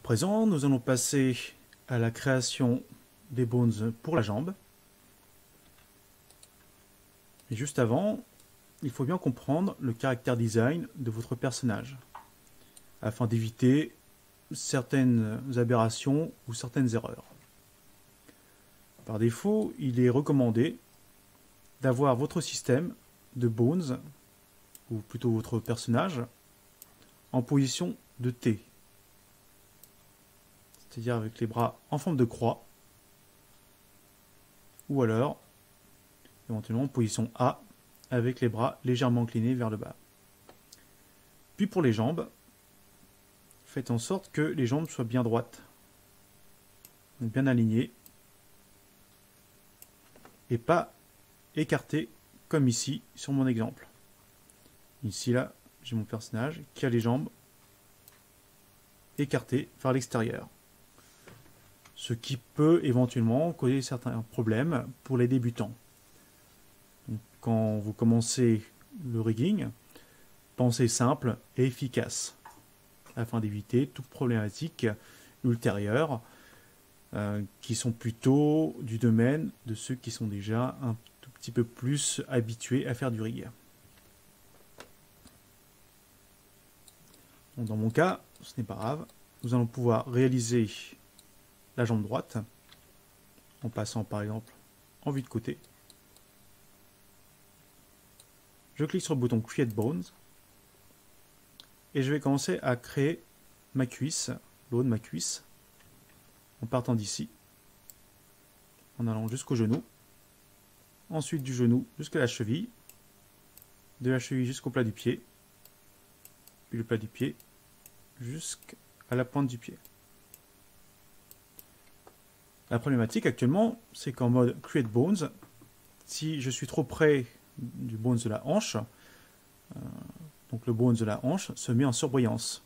présent, nous allons passer à la création des bones pour la jambe. Et juste avant, il faut bien comprendre le caractère design de votre personnage, afin d'éviter certaines aberrations ou certaines erreurs. Par défaut, il est recommandé d'avoir votre système de bones, ou plutôt votre personnage, en position de T, c'est-à-dire avec les bras en forme de croix, ou alors éventuellement en position A, avec les bras légèrement inclinés vers le bas. Puis pour les jambes, faites en sorte que les jambes soient bien droites, donc bien alignées, et pas écartées comme ici sur mon exemple. Ici là, j'ai mon personnage qui a les jambes écartées vers l'extérieur, ce qui peut éventuellement causer certains problèmes pour les débutants. Donc, quand vous commencez le rigging, pensez simple et efficace, afin d'éviter toute problématique ultérieure, qui sont plutôt du domaine de ceux qui sont déjà un tout petit peu plus habitués à faire du rig. Donc, dans mon cas, ce n'est pas grave, nous allons pouvoir réaliser la jambe droite en passant par exemple en vue de côté. Je clique sur le bouton Create Bones et je vais commencer à créer ma cuisse, le haut de ma cuisse, en partant d'ici, en allant jusqu'au genou, ensuite du genou jusqu'à la cheville, de la cheville jusqu'au plat du pied, puis le plat du pied jusqu'à la pointe du pied. La problématique actuellement, c'est qu'en mode Create Bones, si je suis trop près du bones de la hanche, donc le bones de la hanche se met en surbrillance,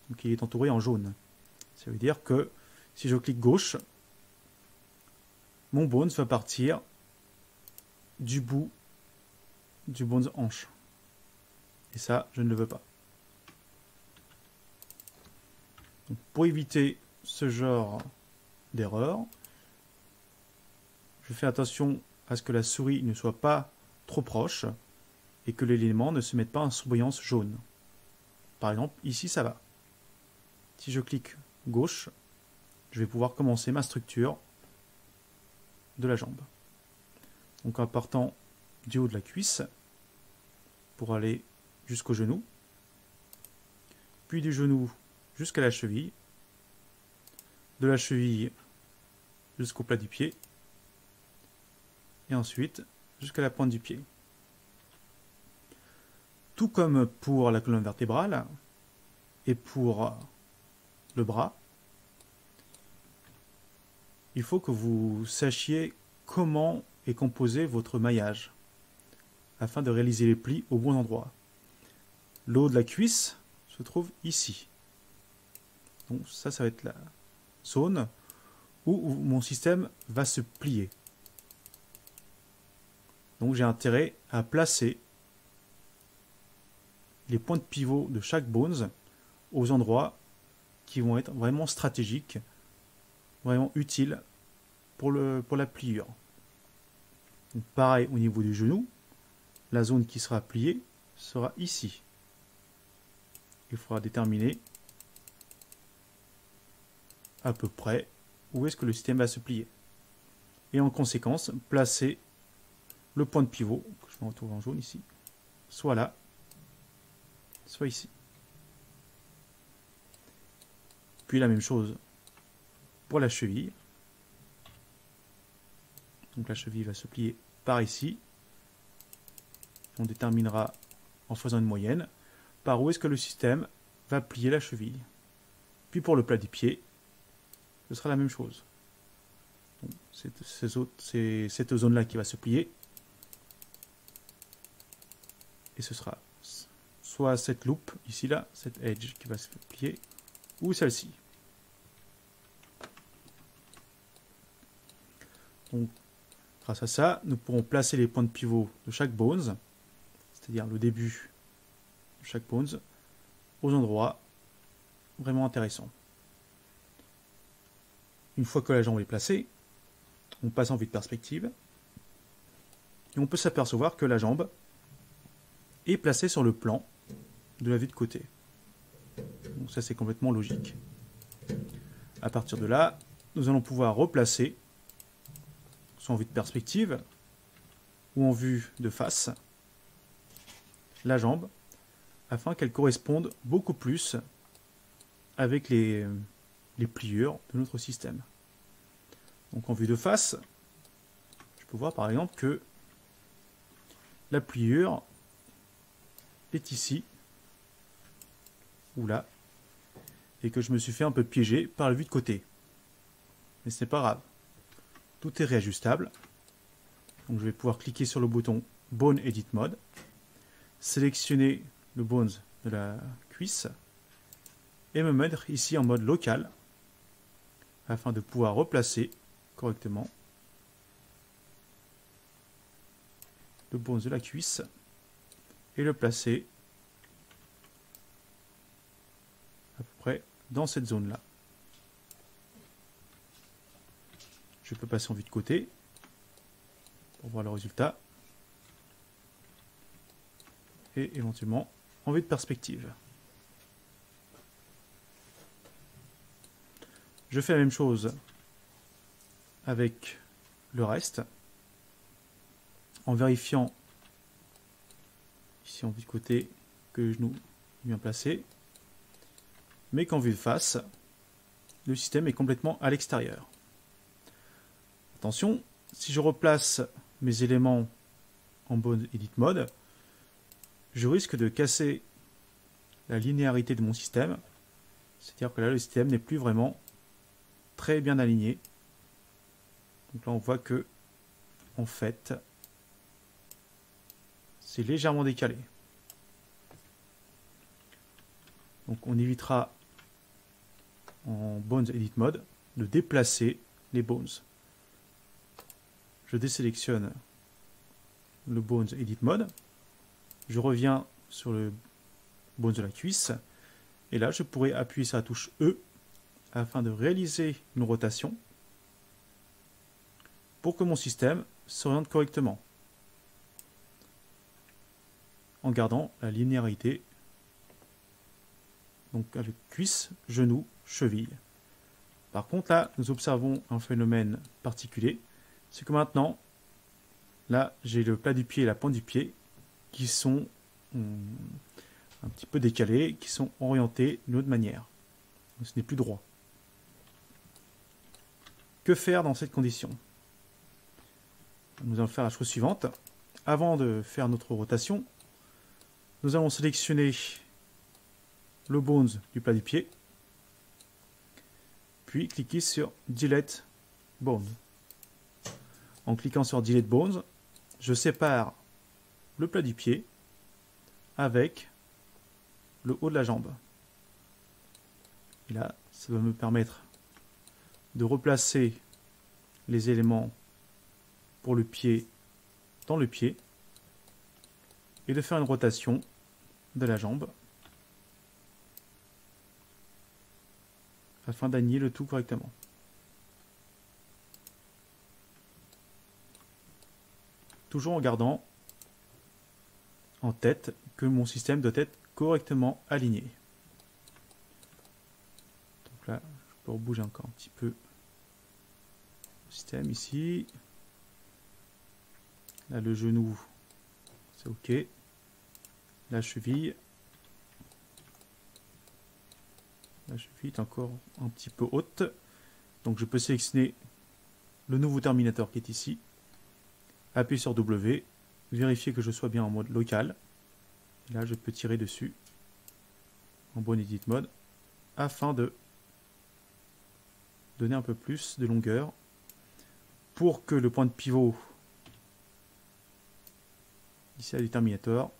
donc il est entouré en jaune. Ça veut dire que si je clique gauche, mon bones va partir du bout du bones hanche. Et ça, je ne le veux pas. Donc, pour éviter ce genre d'erreur, je fais attention à ce que la souris ne soit pas trop proche et que l'élément ne se mette pas en surbrillance jaune. Par exemple, ici ça va. Si je clique gauche, je vais pouvoir commencer ma structure de la jambe. Donc en partant du haut de la cuisse pour aller jusqu'au genou, puis du genou jusqu'à la cheville, de la cheville jusqu'au plat du pied, et ensuite jusqu'à la pointe du pied. Tout comme pour la colonne vertébrale et pour le bras, il faut que vous sachiez comment est composé votre maillage afin de réaliser les plis au bon endroit. Le haut de la cuisse se trouve ici. Donc ça va être la zone où mon système va se plier. Donc j'ai intérêt à placer les points de pivot de chaque bones aux endroits qui vont être vraiment stratégiques, vraiment utiles pour la pliure. Donc pareil au niveau du genou, la zone qui sera pliée sera ici. Il faudra déterminer à peu près où est-ce que le système va se plier. Et en conséquence, placer le point de pivot, que je vais retrouver en jaune ici, soit là, soit ici. Puis la même chose pour la cheville. Donc la cheville va se plier par ici. On déterminera en faisant une moyenne par où est-ce que le système va plier la cheville. Puis pour le plat du pied, ce sera la même chose. C'est cette zone-là qui va se plier. Et ce sera soit cette loupe, ici là, cette edge qui va se plier, ou celle-ci. Donc, grâce à ça, nous pourrons placer les points de pivot de chaque bones, c'est-à-dire le début de chaque bones, aux endroits vraiment intéressants. une fois que la jambe est placée, on passe en vue de perspective et on peut s'apercevoir que la jambe est placée sur le plan de la vue de côté. Donc ça c'est complètement logique. À partir de là, nous allons pouvoir replacer, soit en vue de perspective ou en vue de face, la jambe afin qu'elle corresponde beaucoup plus avec les pliures de notre système. Donc en vue de face, je peux voir par exemple que la pliure est ici ou là et que je me suis fait un peu piéger par la vue de côté. Mais ce n'est pas grave. Tout est réajustable. Donc je vais pouvoir cliquer sur le bouton Bone Edit Mode, sélectionner le bones de la cuisse et me mettre ici en mode local afin de pouvoir replacer correctement le bones de la cuisse et le placer à peu près dans cette zone là. Je peux passer en vue de côté pour voir le résultat et éventuellement en vue de perspective. Je fais la même chose avec le reste en vérifiant ici en vue de côté que le genou est bien placé, mais qu'en vue de face, le système est complètement à l'extérieur. Attention, si je replace mes éléments en Bone Edit Mode, je risque de casser la linéarité de mon système, c'est-à-dire que là le système n'est plus vraiment très bien aligné. Donc là on voit que en fait c'est légèrement décalé. Donc on évitera en Bones Edit Mode de déplacer les bones. Je désélectionne le Bones Edit Mode, je reviens sur le bones de la cuisse et là je pourrais appuyer sur la touche E afin de réaliser une rotation pour que mon système s'oriente correctement en gardant la linéarité, donc avec cuisse, genou, cheville. Par contre là nous observons un phénomène particulier, c'est que maintenant là j'ai le plat du pied et la pointe du pied qui sont un petit peu décalés, qui sont orientés d'une autre manière. Donc, ce n'est plus droit. Que faire dans cette condition? Nous allons faire la chose suivante. Avant de faire notre rotation, nous allons sélectionner le bones du plat du pied, puis cliquer sur Delete Bone. En cliquant sur Delete Bones, je sépare le plat du pied avec le haut de la jambe. Et là, ça va me permettre de replacer les éléments pour le pied dans le pied et de faire une rotation de la jambe afin d'aligner le tout correctement. Toujours en gardant en tête que mon système doit être correctement aligné. Donc là, je peux rebouger encore un petit peu le système ici. Là, le genou, c'est OK. La cheville est encore un petit peu haute. Donc je peux sélectionner le nouveau terminateur qui est ici. Appuyer sur W, vérifier que je sois bien en mode local. Et là, je peux tirer dessus en Bone Edit Mode afin de donner un peu plus de longueur pour que le point de pivot ici à du Terminator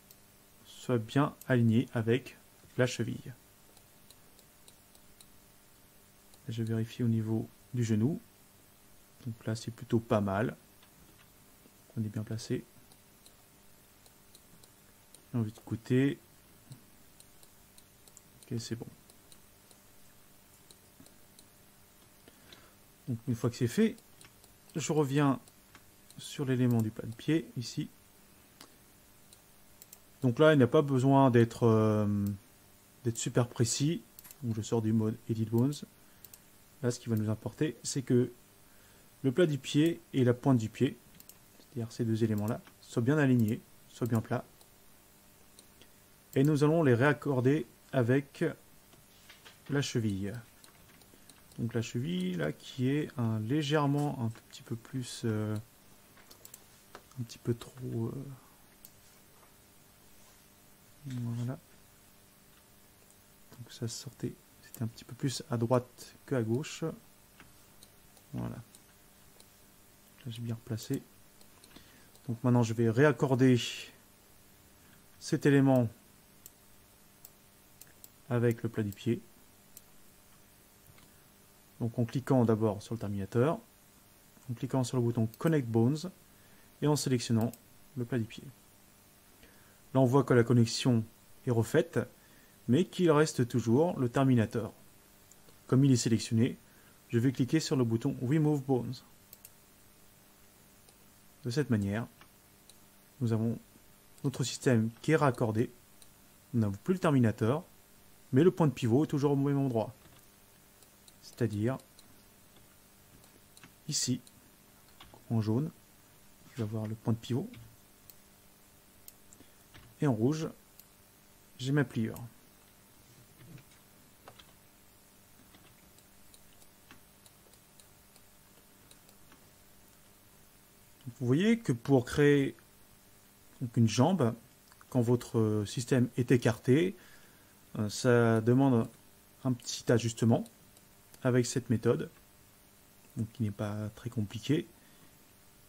soit bien aligné avec la cheville. Et je vérifie au niveau du genou. Donc là, c'est plutôt pas mal. On est bien placé. Envie de côté. Ok, c'est bon. Donc une fois que c'est fait, je reviens sur l'élément du plat de pied, ici. Donc là, il n'y a pas besoin d'être super précis. Donc je sors du mode Edit Bones. Là, ce qui va nous importer, c'est que le plat du pied et la pointe du pied, c'est-à-dire ces deux éléments-là, soient bien alignés, soient bien plats. Et nous allons les réaccorder avec la cheville. Donc la cheville, là, qui est légèrement un tout petit peu plus... un petit peu trop... voilà. Donc ça sortait... C'était un petit peu plus à droite que à gauche. Voilà. Là, j'ai bien replacé. Donc maintenant, je vais réaccorder cet élément avec le plat du pied. Donc en cliquant d'abord sur le terminateur, en cliquant sur le bouton Connect Bones et en sélectionnant le plat du pied. Là on voit que la connexion est refaite, mais qu'il reste toujours le terminateur. Comme il est sélectionné, je vais cliquer sur le bouton Remove Bones. De cette manière, nous avons notre système qui est raccordé. Nous n'avons plus le terminateur, mais le point de pivot est toujours au même endroit. C'est-à-dire ici, en jaune, je vais avoir le point de pivot. Et en rouge, j'ai ma pliure. Vous voyez que pour créer une jambe, quand votre système est écarté, ça demande un petit ajustement avec cette méthode, donc qui n'est pas très compliquée,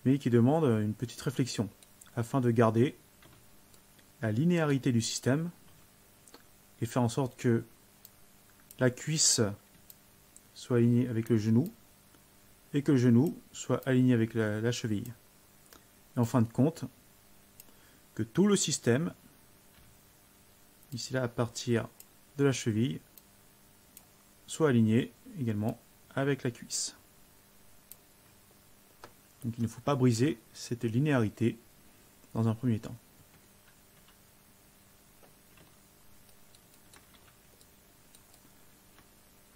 mais qui demande une petite réflexion afin de garder la linéarité du système et faire en sorte que la cuisse soit alignée avec le genou et que le genou soit aligné avec la cheville. Et en fin de compte, que tout le système, ici là à partir de la cheville, soit aligné également avec la cuisse. Donc il ne faut pas briser cette linéarité dans un premier temps.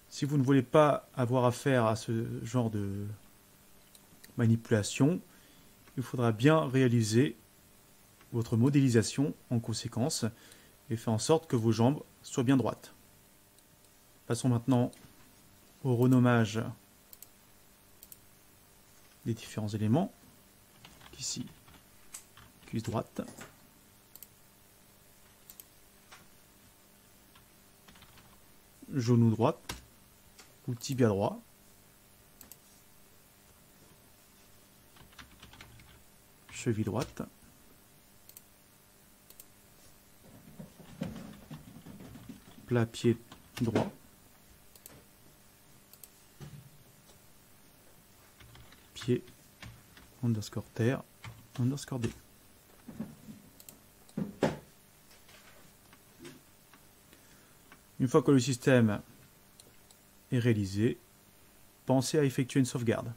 Si vous ne voulez pas avoir affaire à ce genre de manipulation, il faudra bien réaliser votre modélisation en conséquence et faire en sorte que vos jambes soient bien droites. Passons maintenant au renommage des différents éléments. Ici, cuisse droite. Genou droit ou tibia droit. Cheville droite. Plat pied droit. Pied underscore terre underscore D. Une fois que le système est réalisé, pensez à effectuer une sauvegarde.